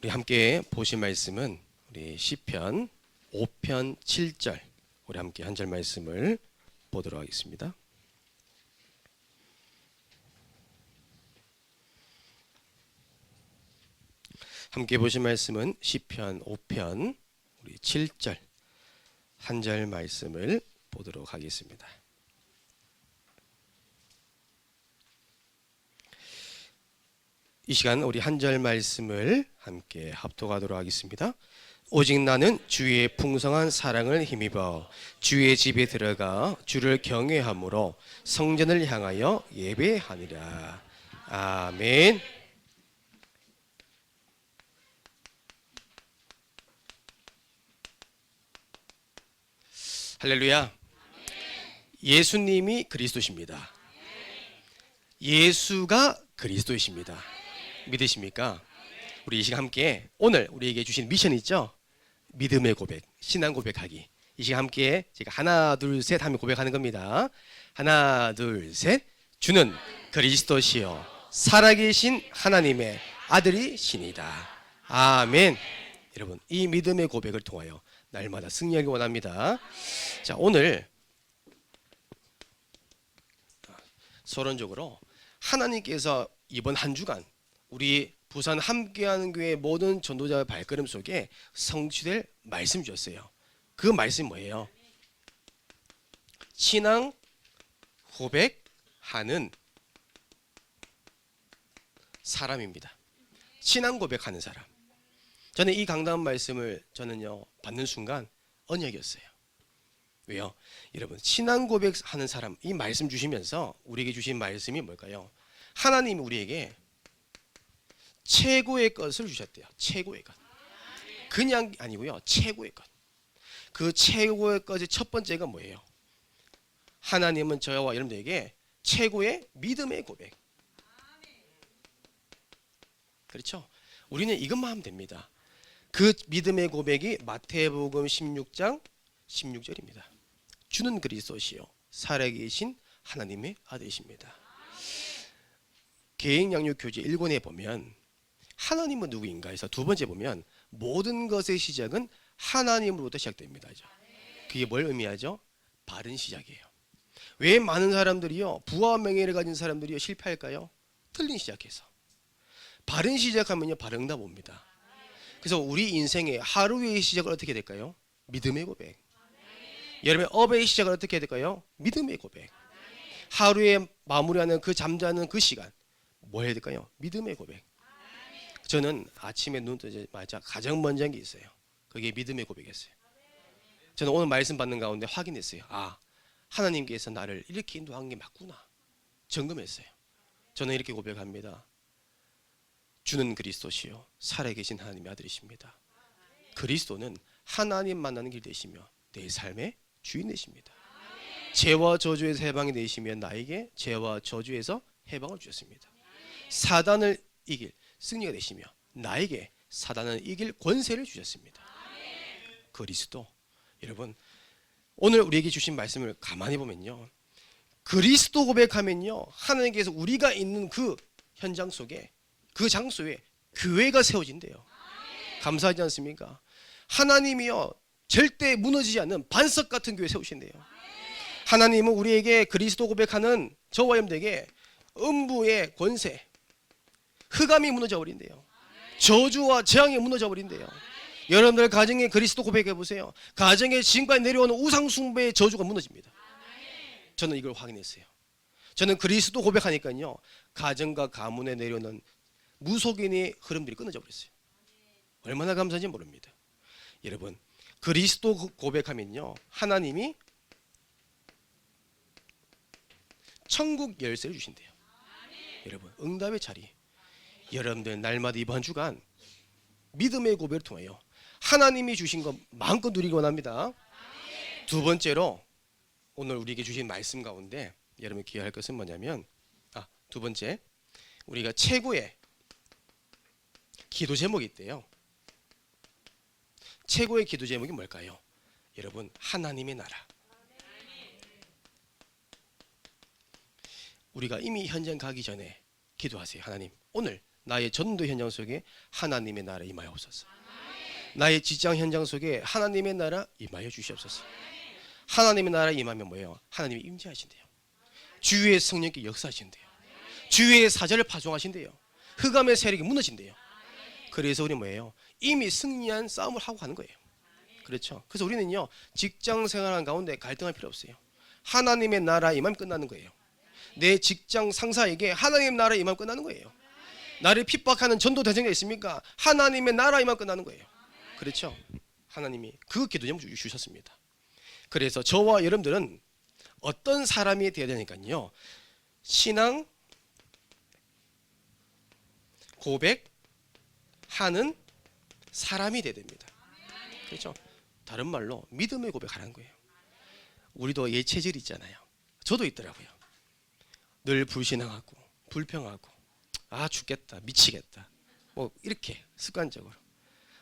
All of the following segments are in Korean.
우리 함께 보실 말씀은 우리 시편 5편 7절, 우리 함께 한 절 말씀을 보도록 하겠습니다. 함께 보실 말씀은 시편 5편 우리 7절 한 절 말씀을 보도록 하겠습니다. 이 시간 우리 한 절 말씀을 함께 합독하도록 하겠습니다. 오직 나는 주의 풍성한 사랑을 힘입어 주의 집에 들어가 주를 경외함으로 성전을 향하여 예배하니라. 아멘. 할렐루야. 예수님이 그리스도십니다. 예수가 그리스도이십니다. 믿으십니까? 우리 이 시간 함께 오늘 우리에게 주신 미션 있죠? 믿음의 고백, 신앙 고백하기. 이 시간 함께 제가 하나 둘 셋 하면 고백하는 겁니다. 하나 둘 셋. 주는 그리스도시요 살아계신 하나님의 아들이시니다. 아멘. 여러분, 이 믿음의 고백을 통하여 날마다 승리하기 원합니다. 자, 오늘 서론적으로 하나님께서 이번 한 주간 우리 부산 함께하는 교회 모든 전도자의 발걸음 속에 성취될 말씀 주셨어요. 그 말씀이 뭐예요? 신앙 고백하는 사람입니다. 신앙 고백하는 사람. 저는 이 강단 말씀을 받는 순간 언약이었어요. 왜요? 여러분, 신앙 고백하는 사람, 이 말씀 주시면서 우리에게 주신 말씀이 뭘까요? 하나님이 우리에게 최고의 것을 주셨대요. 최고의 것. 그냥 아니고요. 최고의 것. 그 최고의 것의 첫 번째가 뭐예요? 하나님은 저와 여러분들에게 최고의 믿음의 고백. 그렇죠? 우리는 이것만 하면 됩니다. 그 믿음의 고백이 마태복음 16장 16절입니다. 주는 그리스도시요 살아계신 하나님의 아들이십니다. 개인 양육 교재 1권에 보면 하나님은 누구인가 해서 두 번째 보면 모든 것의 시작은 하나님으로부터 시작됩니다. 그게 뭘 의미하죠? 바른 시작이에요. 왜 많은 사람들이요 부와 명예를 가진 사람들이요 실패할까요? 틀린 시작해서. 바른 시작하면요 바른 응답 옵니다. 그래서 우리 인생의 하루의 시작을 어떻게 될까요? 믿음의 고백. 여러분의 업의 시작을 어떻게 해야 될까요? 믿음의 고백. 하루에 마무리하는 그 잠자는 그 시간 뭐 해야 될까요? 믿음의 고백. 저는 아침에 눈 뜨자마자 가장 먼저 한 게 있어요. 그게 믿음의 고백이었어요. 저는 오늘 말씀 받는 가운데 확인했어요. 아, 하나님께서 나를 이렇게 인도한 게 맞구나. 점검했어요. 저는 이렇게 고백합니다. 주는 그리스도시요 살아계신 하나님의 아들이십니다. 그리스도는 하나님 만나는 길 되시며 내 삶의 주인 되십니다. 죄와 저주에서 해방이 되시며 나에게 죄와 저주에서 해방을 주셨습니다. 사단을 이길 승리가 되시며 나에게 사단을 이길 권세를 주셨습니다. 그리스도. 여러분, 오늘 우리에게 주신 말씀을 가만히 보면요 그리스도 고백하면요 하나님께서 우리가 있는 그 현장 속에 그 장소에 교회가 세워진대요. 감사하지 않습니까? 하나님이요 절대 무너지지 않는 반석 같은 교회 세우신대요. 하나님은 우리에게 그리스도 고백하는 저와 여러분들에게 음부의 권세, 흑암이 무너져 버린대요. 저주와 재앙이 무너져 버린대요. 여러분들 가정에 그리스도 고백해 보세요. 가정에 지금까지 내려오는 우상 숭배의 저주가 무너집니다. 저는 이걸 확인했어요. 저는 그리스도 고백하니까요 가정과 가문에 내려오는 무속인의 흐름들이 끊어져 버렸어요. 얼마나 감사한지 모릅니다. 여러분, 그리스도 고백하면요 하나님이 천국 열쇠를 주신대요. 여러분, 응답의 자리. 여러분들 날마다 이번 주간 믿음의 고백을 통하여 하나님이 주신 것 마음껏 누리기 원합니다. 두 번째로 오늘 우리에게 주신 말씀 가운데 여러분이 기억할 것은 뭐냐면 두 번째, 우리가 최고의 기도 제목이 있대요. 최고의 기도 제목이 뭘까요? 여러분, 하나님의 나라. 우리가 이미 현장 가기 전에 기도하세요. 하나님, 오늘 나의 전도 현장 속에 하나님의 나라 임하옵소서. 나의 직장 현장 속에 하나님의 나라 임하여 주시옵소서. 하나님의 나라 임하면 뭐예요? 하나님이 임재하신대요. 주의 성령께 역사하신대요. 주의 사절을 파송하신대요. 흑암의 세력이 무너진대요. 그래서 우리 뭐예요? 이미 승리한 싸움을 하고 가는 거예요. 그렇죠? 그래서 우리는요, 직장 생활하는 가운데 갈등할 필요 없어요. 하나님의 나라 임하면 끝나는 거예요. 내 직장 상사에게 하나님의 나라 임하면 끝나는 거예요. 나를 핍박하는 전도 대상자 있습니까? 하나님의 나라 임하면 끝나는 거예요. 그렇죠? 하나님이 그 기도 제목을 주셨습니다. 그래서 저와 여러분들은 어떤 사람이 되어야 되니까요, 신앙 고백하는 사람이 되어야 됩니다. 그렇죠? 다른 말로 믿음의 고백하라는 거예요. 우리도 예체질 있잖아요. 저도 있더라고요. 늘 불신앙하고 불평하고 죽겠다, 미치겠다, 뭐 이렇게 습관적으로.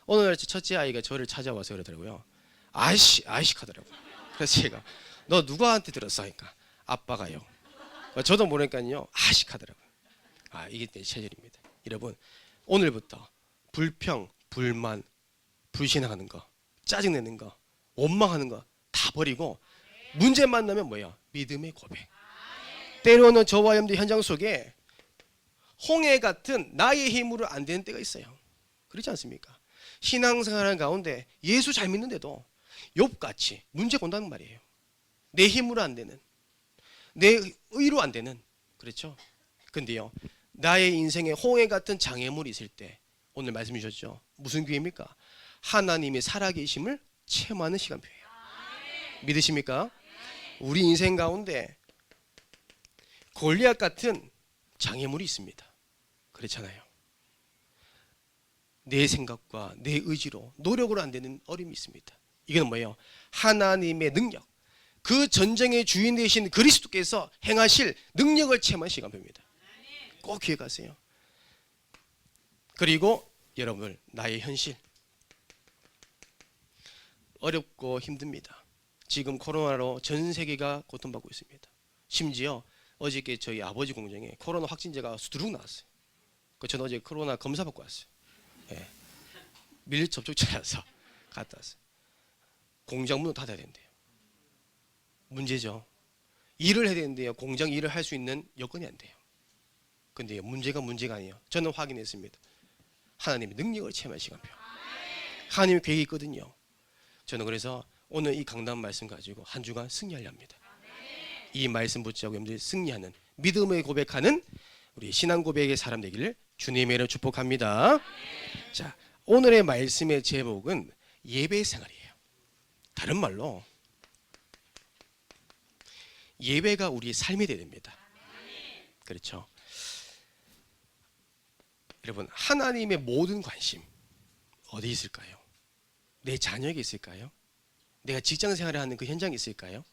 오늘 첫째 아이가 저를 찾아와서 그러더라고요. 아이씨 하더라고요. 그래서 제가 너 누구한테 들었어? 하니까 아빠가요. 저도 모르니까요, 아식 하더라고요. 이게 내 체질입니다. 여러분, 오늘부터 불평, 불만, 불신앙하는 거, 짜증내는 거, 원망하는 거 다 버리고 문제 만나면 뭐예요? 믿음의 고백. 때로는 저와 여러분들 현장 속에 홍해 같은 나의 힘으로 안 되는 때가 있어요. 그렇지 않습니까? 신앙생활하는 가운데 예수 잘 믿는데도 욥같이 문제가 온다는 말이에요. 내 힘으로 안 되는, 내 의로 안 되는. 그렇죠? 근데요, 나의 인생에 홍해 같은 장애물이 있을 때, 오늘 말씀 주셨죠? 무슨 기회입니까? 하나님의 살아계심을 체험하는 시간표예요. 믿으십니까? 우리 인생 가운데 골리앗 같은 장애물이 있습니다. 그렇잖아요. 내 생각과 내 의지로, 노력으로 안 되는 어려움이 있습니다. 이건 뭐예요? 하나님의 능력, 그 전쟁의 주인 되신 그리스도께서 행하실 능력을 체험한 시간표입니다. 꼭 기억하세요. 그리고 여러분, 나의 현실, 어렵고 힘듭니다. 지금 코로나로 전 세계가 고통받고 있습니다. 심지어 어저께 저희 아버지 공장에 코로나 확진자가 수두룩 나왔어요. 저는 어제 코로나 검사 받고 왔어요. 밀접 접촉자라서 갔다 왔어요. 공장 문을 닫아야 된대요. 문제죠. 일을 해야 되는데요, 공장 일을 할 수 있는 여건이 안 돼요. 근데 문제가 아니에요. 저는 확인했습니다. 하나님의 능력을 체험할 시간표. 하나님의 계획이 있거든요. 저는 그래서 오늘 이 강단 말씀 가지고 한 주간 승리하려 합니다. 이 말씀 붙잡고 여러분들이 승리하는, 믿음의 고백하는 우리 신앙 고백의 사람 되기를 주님의 이름으로 축복합니다. 자, 오늘의 말씀의 제목은 예배 생활이에요. 다른 말로 예배가 우리의 삶이 되어야 됩니다. 그렇죠? 여러분, 하나님의 모든 관심 어디 있을까요? 내 자녀에게 있을까요? 내가 직장 생활을 하는 그 현장에 있을까요?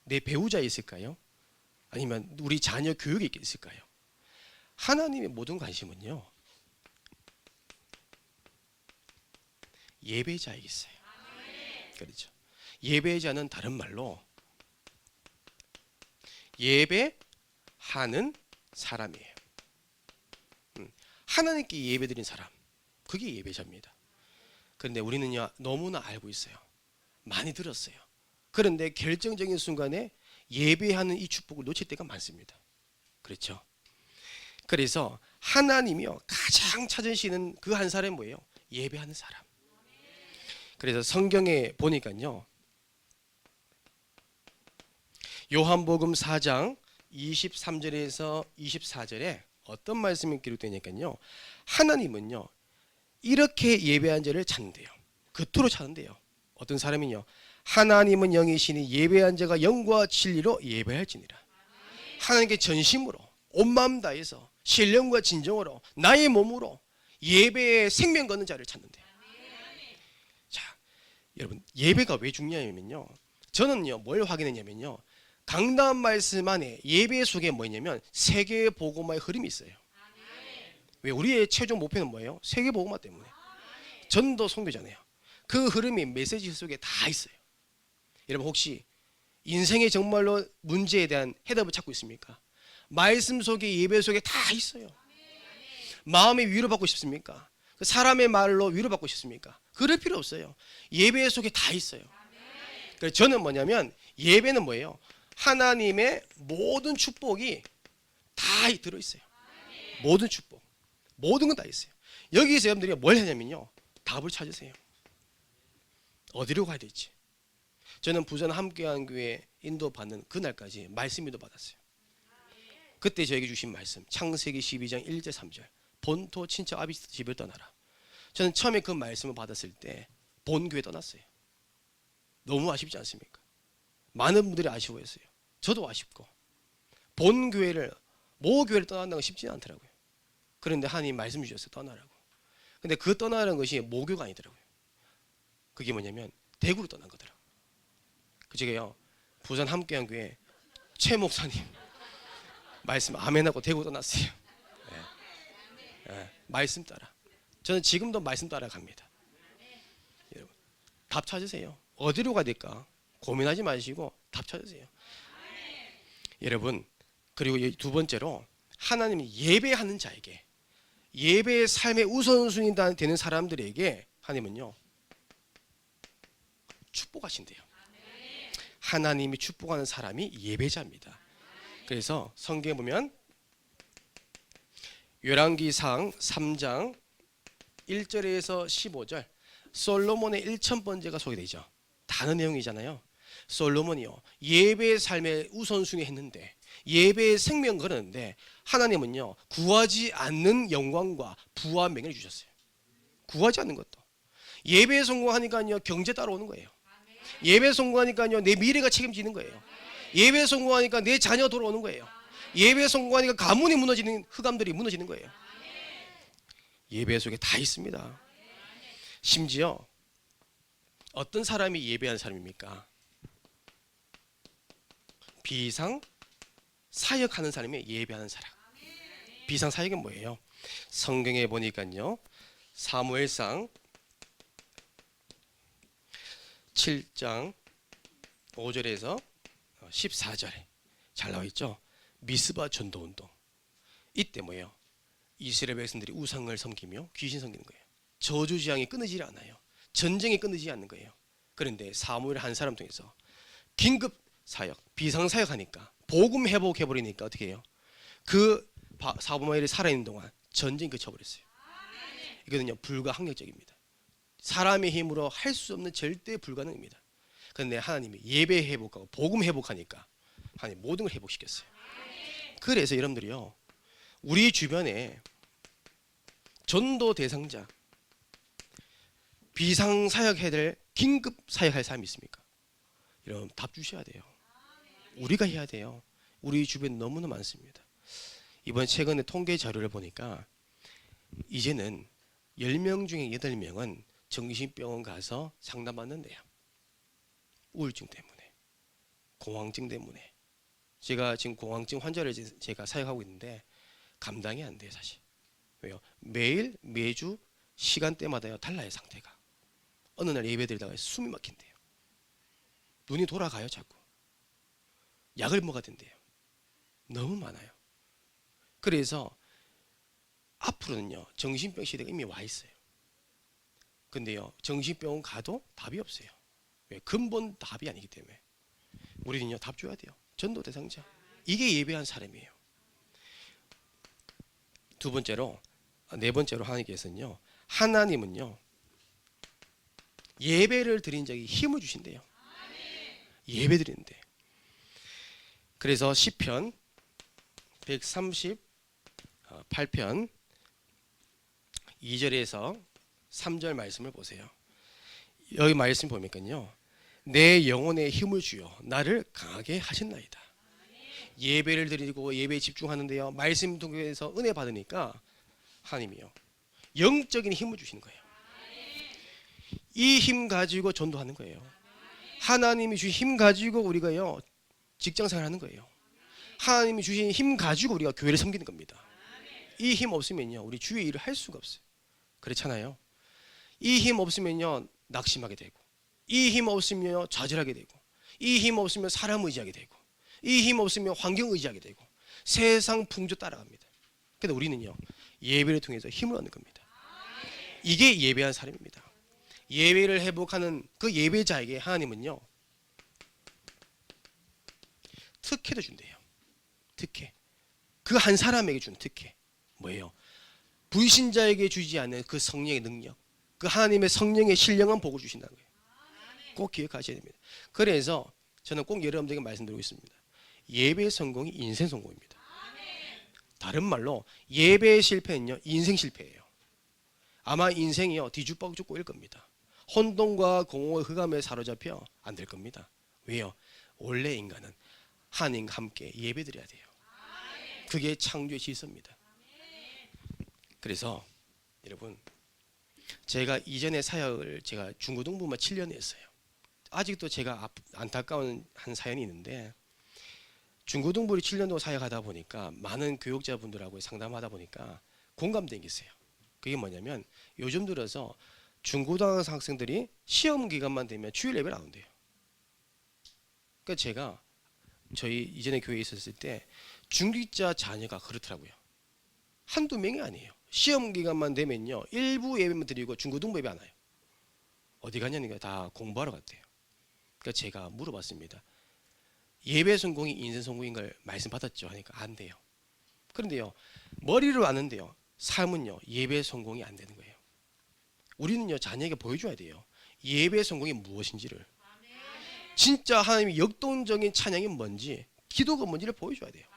내 배우자에 있을까요? 아니면 우리 자녀 교육에 있을까요? 하나님의 모든 관심은요, 예배자에 있어요. 그렇죠? 예배자는 다른 말로 예배하는 사람이에요. 하나님께 예배드린 사람, 그게 예배자입니다. 그런데 우리는요, 너무나 알고 있어요. 많이 들었어요. 그런데 결정적인 순간에 예배하는 이 축복을 놓칠 때가 많습니다. 그렇죠? 그래서 하나님이요, 가장 찾으시는 그 한 사람이 뭐예요? 예배하는 사람. 그래서 성경에 보니까요, 요한복음 4장 23절에서 24절에 어떤 말씀이 기록되니까요, 하나님은요, 이렇게 예배한 자를 찾는데요. 그토록 찾는데요. 어떤 사람이요, 하나님은 영이시니 예배한 자가 영과 진리로 예배할지니라. 하나님께 전심으로 온 마음 다해서 신령과 진정으로 나의 몸으로 예배에 생명 거는 자를 찾는데요. 자, 여러분, 예배가 왜 중요하냐면요, 저는요, 뭘 확인했냐면요, 강단 말씀 안에 예배 속에 뭐냐면 세계 복음화의 흐름이 있어요. 왜? 우리의 최종 목표는 뭐예요? 세계 복음화 때문에. 전도 선교잖아요. 그 흐름이 메시지 속에 다 있어요. 여러분, 혹시 인생의 정말로 문제에 대한 해답을 찾고 있습니까? 말씀 속에, 예배 속에 다 있어요. 마음에 위로받고 싶습니까? 그 사람의 말로 위로받고 싶습니까? 그럴 필요 없어요. 예배 속에 다 있어요. 그래서 저는 뭐냐면 예배는 뭐예요? 하나님의 모든 축복이 다 들어있어요. 모든 축복, 모든 건 다 있어요. 여기서 여러분들이 뭘 하냐면요, 답을 찾으세요. 어디로 가야 될지. 저는 부산 함께한 교회 인도받는 그날까지 말씀 인도받았어요. 그때 저에게 주신 말씀 창세기 12장 1절 3절 본토 친척 아비 집을 떠나라. 저는 처음에 그 말씀을 받았을 때 본교회 떠났어요. 너무 아쉽지 않습니까? 많은 분들이 아쉬워했어요. 저도 아쉽고 본교회를 모교회를 떠난다는 건 쉽지 않더라고요. 그런데 하나님 말씀 주셨어요. 떠나라고. 근데 그 떠나라는 것이 모교가 아니더라고요. 그게 뭐냐면 대구로 떠난 거더라고요. 그저께요 부산 함께한 교회 최 목사님 말씀 아멘하고 대구 떠났어요. 네. 네. 말씀 따라. 저는 지금도 말씀 따라 갑니다. 여러분 답 찾으세요. 어디로 가야 될까 고민하지 마시고 답 찾으세요. 여러분 그리고 두 번째로 하나님이 예배하는 자에게 예배의 삶의 우선순위 되는 사람들에게 하나님은요 축복하신대요. 하나님이 축복하는 사람이 예배자입니다. 그래서 성경에 보면 열왕기상 3장 1절에서 15절 솔로몬의 1000번째가 소개되죠. 다른 내용이잖아요. 솔로몬이요 예배의 삶의 우선순위 했는데 예배의 생명 걸었는데 하나님은요 구하지 않는 영광과 부와 명예를 주셨어요. 구하지 않는 것도. 예배에 성공하니까요 경제 따라오는 거예요. 예배에 성공하니까요 내 미래가 책임지는 거예요. 예배에 성공하니까 내 자녀 돌아오는 거예요. 예배에 성공하니까 가문이 무너지는 흑암들이 무너지는 거예요. 예배 속에 다 있습니다. 심지어 어떤 사람이 예배하는 사람입니까? 비상 사역하는 사람이 예배하는 사람. 비상 사역은 뭐예요? 성경에 보니까요 사무엘상 7장 5절에서 14절에 잘 나와 있죠. 미스바 전도운동. 이때 뭐예요? 이스라엘 백성들이 우상을 섬기며 귀신 섬기는 거예요. 저주지향이 끊이지 않아요. 전쟁이 끊이지 않는 거예요. 그런데 사무엘 한 사람 통해서 긴급 사역, 비상 사역하니까 복음 회복해버리니까 어떻게 해요? 그 사무엘이 살아있는 동안 전쟁이 그쳐버렸어요. 이거는요 불가항력적입니다. 사람의 힘으로 할 수 없는 절대 불가능입니다. 그런데 하나님이 예배 회복하고 복음 회복하니까 하나님 모든 걸 회복시켰어요. 그래서 여러분들이요 우리 주변에 전도 대상자 비상 사역해야 될 긴급 사역할 사람이 있습니까? 여러분 답 주셔야 돼요. 우리가 해야 돼요. 우리 주변 너무나 많습니다. 이번 최근에 통계 자료를 보니까 이제는 10명 중에 8명은 정신병원 가서 상담받는데요. 우울증 때문에, 공황증 때문에. 제가 지금 공황증 환자를 제가 사역하고 있는데 감당이 안 돼요 사실. 왜요? 매일 매주 시간대마다요 달라요 상태가. 어느 날 예배 드리다가 숨이 막힌대요. 눈이 돌아가요 자꾸. 약을 먹어야 된대요. 너무 많아요. 그래서 앞으로는요 정신병 시대가 이미 와 있어요. 근데요 정신병원 가도 답이 없어요. 왜? 근본 답이 아니기 때문에. 우리는요 답 줘야 돼요. 전도 대상자. 이게 예배한 사람이에요. 두 번째로, 네 번째로 하나님께서는요 하나님은요 예배를 드린 자에게 힘을 주신대요. 예배 드리는데. 그래서 시편 138편 2절에서 3절 말씀을 보세요. 여기 말씀 보니까요 내 영혼에 힘을 주어 나를 강하게 하신나이다. 예배를 드리고 예배에 집중하는데요 말씀 통해서 은혜 받으니까 하나님이요 영적인 힘을 주시는 거예요. 이 힘 가지고 전도하는 거예요. 하나님이 주신 힘 가지고 우리가요 직장생활 하는 거예요. 하나님이 주신 힘 가지고 우리가 교회를 섬기는 겁니다. 이 힘 없으면요 우리 주의 일을 할 수가 없어요. 그렇잖아요. 이 힘 없으면요 낙심하게 되고, 이 힘 없으면 좌절하게 되고, 이 힘 없으면 사람 의지하게 되고, 이 힘 없으면 환경 의지하게 되고, 세상 풍조 따라갑니다. 근데 우리는요 예배를 통해서 힘을 얻는 겁니다. 이게 예배한 사람입니다. 예배를 회복하는 그 예배자에게 하나님은요 특혜도 준대요. 특혜. 그 한 사람에게 준 특혜 뭐예요? 불신자에게 주지 않는 그 성령의 능력, 그 하나님의 성령의 신령한 복을 주신다는 거예요. 꼭 기억하셔야 됩니다. 그래서 저는 꼭 여러분들에게 말씀드리고 있습니다. 예배 성공이 인생 성공입니다. 다른 말로 예배의 실패는요 인생 실패예요. 아마 인생이요 뒤죽박죽 꼬일 겁니다. 혼돈과 공허의 흑암에 사로잡혀 안 될 겁니다. 왜요? 원래 인간은 하나님과 함께 예배드려야 돼요. 그게 창조의 질서입니다. 그래서 여러분 제가 이전에 사역을 제가 중고등부만 7년 했어요. 아직도 제가 안타까운 한 사연이 있는데 중고등부를 7년 동안 사역하다 보니까 많은 교육자분들하고 상담하다 보니까 공감된 게 있어요. 그게 뭐냐면 요즘 들어서 중고등학생 학생들이 시험 기간만 되면 주일 예배를 안 온대요. 그러니까 제가 저희 이전에 교회에 있었을 때 중직자 자녀가 그렇더라고요. 한두 명이 아니에요. 시험 기간만 되면요 일부 예배만 드리고 중고등부 예배 안 와요. 어디 갔냐니까 다 공부하러 갔대요. 그러니까 제가 물어봤습니다. 예배 성공이 인생 성공인 걸 말씀 받았죠 하니까 안 돼요. 그런데요 머리로 아는데요 삶은요 예배 성공이 안 되는 거예요. 우리는요 자녀에게 보여줘야 돼요. 예배 성공이 무엇인지를. 진짜 하나님이 역동적인 찬양이 뭔지, 기도가 뭔지를 보여줘야 돼요.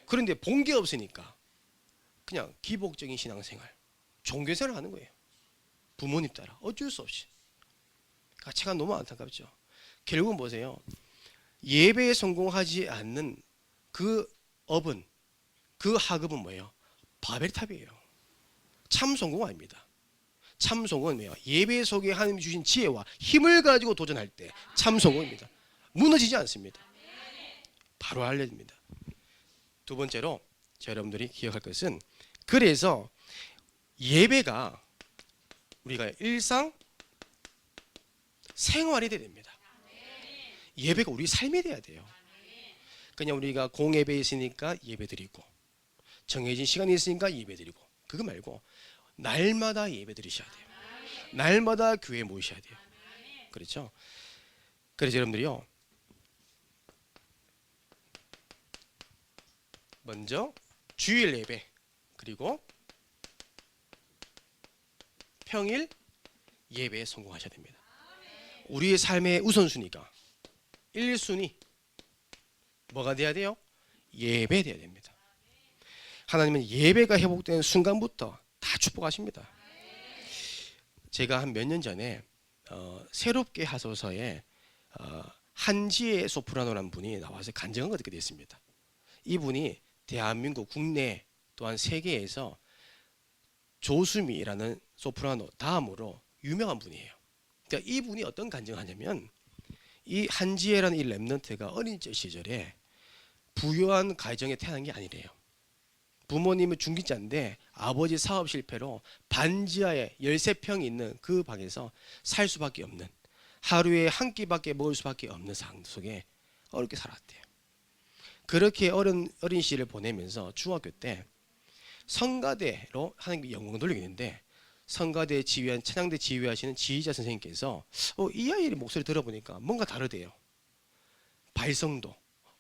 그런데 본 게 없으니까 그냥 기복적인 신앙생활, 종교생활을 하는 거예요. 부모님 따라 어쩔 수 없이. 가치가 너무 안타깝죠. 결국은 보세요. 예배에 성공하지 않는 그 업은, 그 학업은 뭐예요? 바벨탑이에요. 참 성공 아닙니다. 참 성공은 뭐예요? 예배 속에 하나님이 주신 지혜와 힘을 가지고 도전할 때 참 성공입니다. 무너지지 않습니다. 바로 알려집니다. 두 번째로 여러분들이 기억할 것은, 그래서 예배가 우리가 일상 생활이 돼야 됩니다. 예배가 우리 삶이 돼야 돼요. 그냥 우리가 공예배 있으니까 예배 드리고, 정해진 시간이 있으니까 예배 드리고, 그거 말고 날마다 예배 드리셔야 돼요. 날마다 교회에 모이셔야 돼요. 그렇죠? 그래서 여러분들이요, 먼저 주일 예배, 그리고 평일 예배에 성공하셔야 됩니다. 우리의 삶의 우선순위가 1순위 뭐가 돼야 돼요? 예배 돼야 됩니다. 하나님은 예배가 회복되는 순간부터 다 축복하십니다. 제가 한 몇 년 전에 새롭게 하소서에 한지혜 소프라노라는 분이 나와서 간증한 걸 듣게 됐습니다. 이분이 대한민국 국내 또한 세계에서 조수미라는 소프라노 다음으로 유명한 분이에요. 그러니까 이분이 어떤 간증을 하냐면, 이 한지혜라는 이 랩런트가 어린 시절에 부유한 가정에 태어난 게 아니래요. 부모님은 중직자인데 아버지 사업 실패로 반지하에 13평이 있는 그 방에서 살 수밖에 없는, 하루에 한 끼밖에 먹을 수밖에 없는 상황 속에 어렵게 살았대요. 그렇게 어린 시절을 보내면서 중학교 때 성가대로 하나님께 영광 돌리겠는데, 성가대 지휘한, 찬양대 지휘하시는 지휘자 선생님께서 이 아이의 목소리 들어보니까 뭔가 다르대요. 발성도,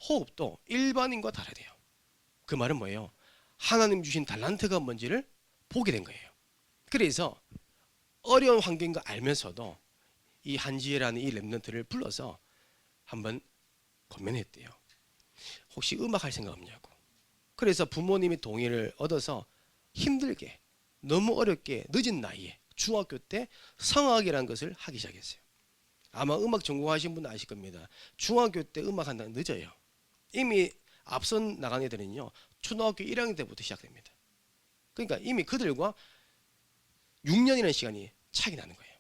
호흡도 일반인과 다르대요. 그 말은 뭐예요? 하나님 주신 달란트가 뭔지를 보게 된 거예요. 그래서 어려운 환경인 거 알면서도 이 한지혜라는 이 랩런트를 불러서 한번 권면했대요. 혹시 음악 할 생각 없냐고. 그래서 부모님의 동의를 얻어서 힘들게, 너무 어렵게 늦은 나이에 중학교 때 성악이라는 것을 하기 시작했어요. 아마 음악 전공하신 분은 아실 겁니다. 중학교 때 음악 한다는 늦어요. 이미 앞선 나간 애들은요 초등학교 1학년 때부터 시작됩니다. 그러니까 이미 그들과 6년이라는 시간이 차이 나는 거예요.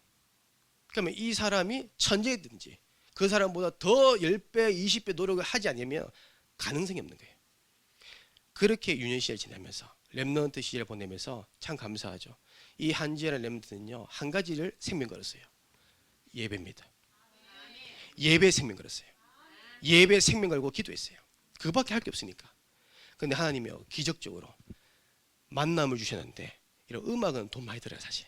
그러면 이 사람이 천재든지 그 사람보다 더 10배, 20배 노력을 하지 않으면 가능성이 없는 거예요. 그렇게 유년 시절 지나면서 랩런트 시절 보내면서 참 감사하죠. 이 한지혜라는 랩런트는요 한 가지를 생명 걸었어요. 예배입니다. 예배 생명 걸었어요. 예배 생명 걸고 기도했어요. 그밖에 할 게 없으니까. 그런데 하나님이요 기적적으로 만남을 주셨는데, 이런 음악은 돈 많이 들어요. 사실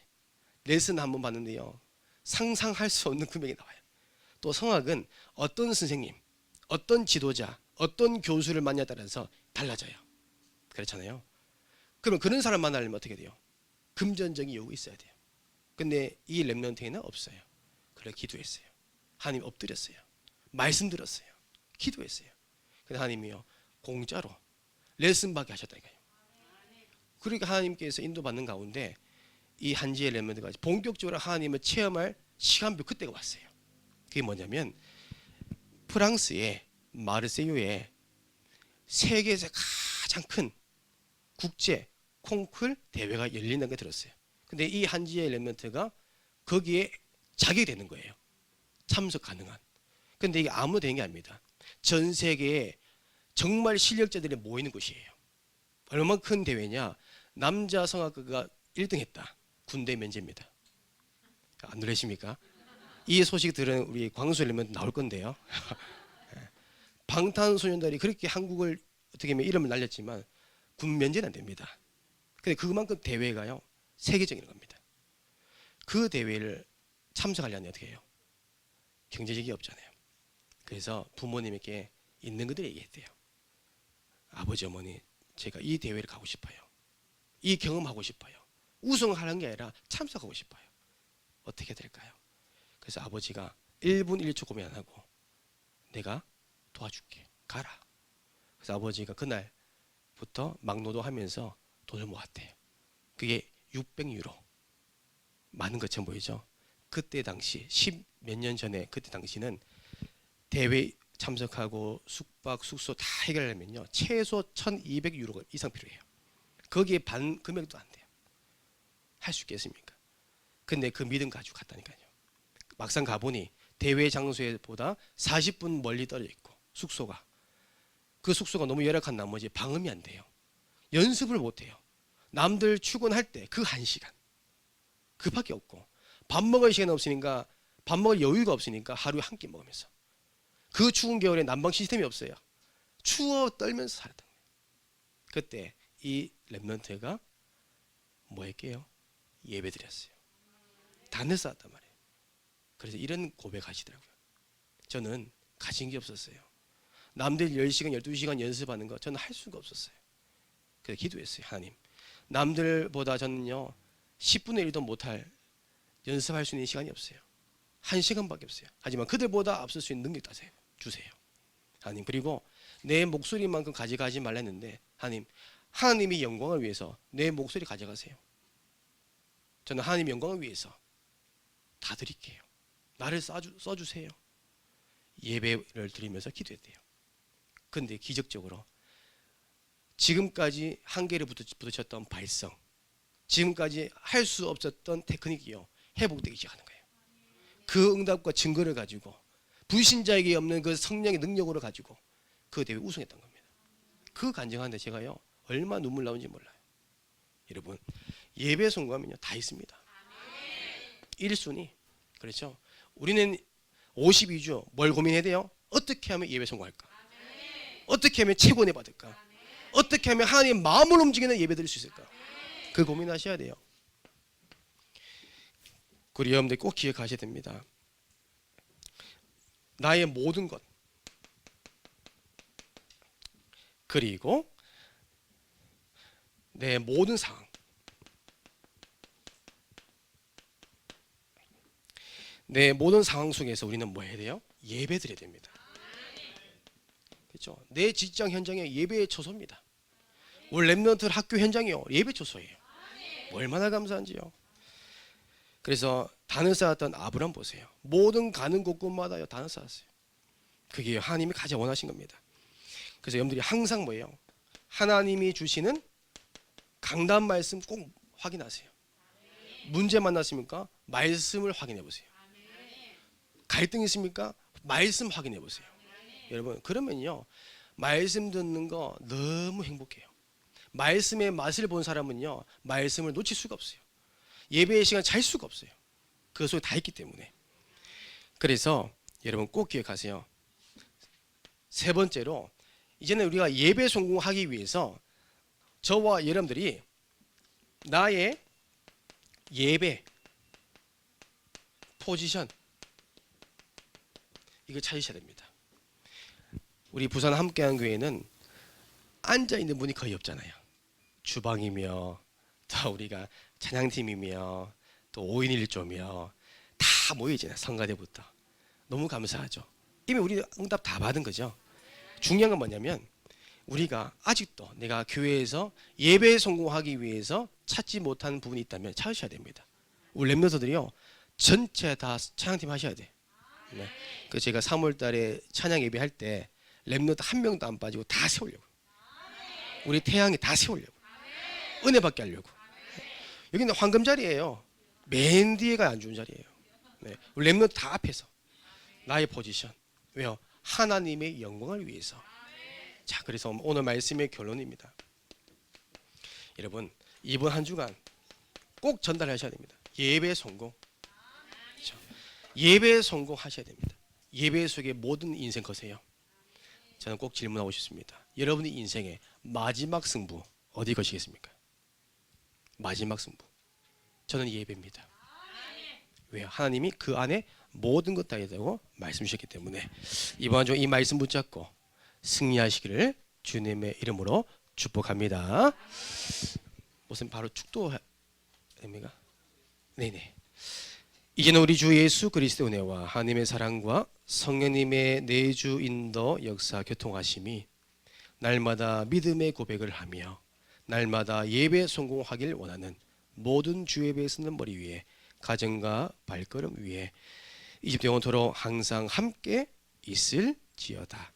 레슨 한번 받는데요, 상상할 수 없는 금액이 나와요. 또 성악은 어떤 선생님, 어떤 지도자, 어떤 교수를 만나에 따라서 달라져요. 그렇잖아요. 그럼 그런 사람 만나려면 어떻게 돼요? 금전적인 요구 있어야 돼요. 근데 이 렘넌트에는 없어요. 그래 기도했어요. 하나님 엎드렸어요. 말씀 들었어요. 기도했어요. 근데 하나님이요, 공짜로 레슨 받게 하셨다니까요. 그러니까 하나님께서 인도받는 가운데 이 한지의 렘넌트가 본격적으로 하나님을 체험할 시간표, 그때가 왔어요. 그게 뭐냐면 프랑스의 마르세유에 세계에서 가장 큰 국제 콩쿨 대회가 열린다는 게 들었어요. 근데 이 한지의 렘넌트가 거기에 자격이 되는 거예요. 참석 가능한. 근데 이게 아무나 되는 게 아닙니다. 전 세계에 정말 실력자들이 모이는 곳이에요. 얼마나 큰 대회냐? 남자 성악가가 1등 했다. 군대 면제입니다. 안 놀라십니까? 이 소식 들은 우리 광수 렘넌트 나올 건데요. 방탄소년단이 그렇게 한국을 어떻게 보면 이름을 날렸지만 군 면제는 안 됩니다. 근데 그만큼 대회가요, 세계적인 겁니다. 그 대회를 참석하려면 어떻게 해요? 경제적이 없잖아요. 그래서 부모님에게 있는 그대로 얘기했대요. 아버지 어머니, 제가 이 대회를 가고 싶어요. 이 경험하고 싶어요. 우승하는 게 아니라 참석하고 싶어요. 어떻게 될까요? 그래서 아버지가 1분 1초 고민 안 하고 내가 도와줄게, 가라. 그래서 아버지가 그날부터 막노동하면서 돈을 모았대요. 그게 600유로. 많은 것처럼 보이죠? 그때 당시 10 몇 년 전에, 그때 당시는 대회 참석하고 숙박 숙소 다 해결하면요, 최소 1200유로 이상 필요해요. 거기에 반 금액도 안 돼요. 할 수 있겠습니까? 근데 그 믿음 가지고 갔다니까요. 막상 가보니 대회 장소보다 40분 멀리 떨어져 있고, 숙소가 그 숙소가 너무 열악한 나머지 방음이 안 돼요. 연습을 못 해요. 남들 출근할 때 그 1시간 그밖에 없고, 밥 먹을 시간 없으니까, 밥 먹을 여유가 없으니까 하루에 한 끼 먹으면서, 그 추운 겨울에 난방 시스템이 없어요. 추워 떨면서 살았던 거예요. 그때 이 렘넌트가 뭐 했게요? 예배 드렸어요. 단을 쌓았단 말이에요. 그래서 이런 고백하시더라고요. 저는 가진 게 없었어요. 남들 10시간 12시간 연습하는 거 저는 할 수가 없었어요. 그래서 기도했어요. 하나님, 남들보다 저는요 10분의 1도 못할, 연습할 수 있는 시간이 없어요. 1시간밖에 없어요. 하지만 그들보다 앞설 수 있는 능력 따세요. 주세요. 하나님, 그리고 내 목소리만큼 가져가지 말라 했는데, 하나님, 하나님의 영광을 위해서 내 목소리 가져가세요. 저는 하나님의 영광을 위해서 다 드릴게요. 나를 써주세요. 예배를 드리면서 기도했대요. 그런데 기적적으로 지금까지 한계를 부딪혔던 발성, 지금까지 할 수 없었던 테크닉이요, 회복되기 시작하는 거예요. 그 응답과 증거를 가지고, 불신자에게 없는 그 성령의 능력으로 가지고 그 대회 우승했던 겁니다. 그 간증하는데 제가요 얼마 눈물 나오는지 몰라요. 여러분, 예배 성공하면요 다 있습니다. 1순위. 그렇죠? 우리는 52주 뭘 고민해야 돼요? 어떻게 하면 예배 성공할까? 어떻게 하면 최고 은혜 받을까? 어떻게 하면 하나님 마음을 움직이는 예배 드릴 수 있을까? 그 고민하셔야 돼요. 그리고 여러분들 꼭 기억하셔야 됩니다. 나의 모든 것, 그리고 내 모든 상황, 내 모든 상황 속에서 우리는 뭐 해야 돼요? 예배 드려야 됩니다. 그렇죠? 내 직장 현장에 예배의 처소입니다. 우리 렘넌트 학교 현장이요 예배 처소예요. 얼마나 감사한지요. 그래서 단을 쌓았던 아브람 보세요. 모든 가는 곳곳마다 단을 쌓았어요. 그게 하나님이 가장 원하신 겁니다. 그래서 여러분들이 항상 뭐예요? 하나님이 주시는 강단 말씀 꼭 확인하세요. 문제 만났습니까? 말씀을 확인해 보세요. 갈등 있습니까? 말씀 확인해 보세요. 여러분, 그러면요 말씀 듣는 거 너무 행복해요. 말씀의 맛을 본 사람은요 말씀을 놓칠 수가 없어요. 예배의 시간 잘 수가 없어요. 그 속에 다 있기 때문에. 그래서 여러분 꼭 기억하세요. 세 번째로, 이제는 우리가 예배 성공하기 위해서 저와 여러분들이 나의 예배 포지션 이거 찾으셔야 됩니다. 우리 부산 함께한 교회는 앉아 있는 분이 거의 없잖아요. 주방이며 또 우리가 찬양팀이며 또 5인 1조며 다 모여 있잖아요. 성가대부터. 너무 감사하죠. 이미 우리 응답 다 받은 거죠. 중요한 건 뭐냐면 우리가 아직도 내가 교회에서 예배에 성공하기 위해서 찾지 못한 부분이 있다면 찾으셔야 됩니다. 우리 렘너들이요 전체 다 찬양팀 하셔야 돼. 네. 그 제가 3월 달에 찬양 예배할 때 렘너 한 명도 안 빠지고 다 세우려고. 우리 태양이 다 세우려고. 은혜 받게 하려고. 여기는 황금 자리예요. 맨 뒤에가 안 좋은 자리예요. 네. 우리 렘너 다 앞에서 나의 포지션. 왜요? 하나님의 영광을 위해서. 자, 그래서 오늘 말씀의 결론입니다. 여러분, 이번 한 주간 꼭 전달하셔야 됩니다. 예배 성공. 그렇죠? 예배 성공하셔야 됩니다. 예배 속에 모든 인생 거세요. 저는 꼭 질문하고 싶습니다. 여러분의 인생의 마지막 승부 어디 거시겠습니까? 마지막 승부. 저는 예배입니다. 왜요? 하나님이 그 안에 모든 것 다 있다고 말씀 주셨기 때문에 이번 주 이 말씀 붙잡고 승리하시기를 주님의 이름으로 축복합니다. 무슨 바로 축도입니까? 네네. 이제는 우리 주 예수 그리스도의 은혜와 하나님의 사랑과 성령님의 내주 인도 역사 교통하심이 날마다 믿음의 고백을 하며 날마다 예배 성공하길 원하는 모든 주 예배에 서는 머리 위에 가정과 발걸음 위에 이집트 영원토록 항상 함께 있을지어다.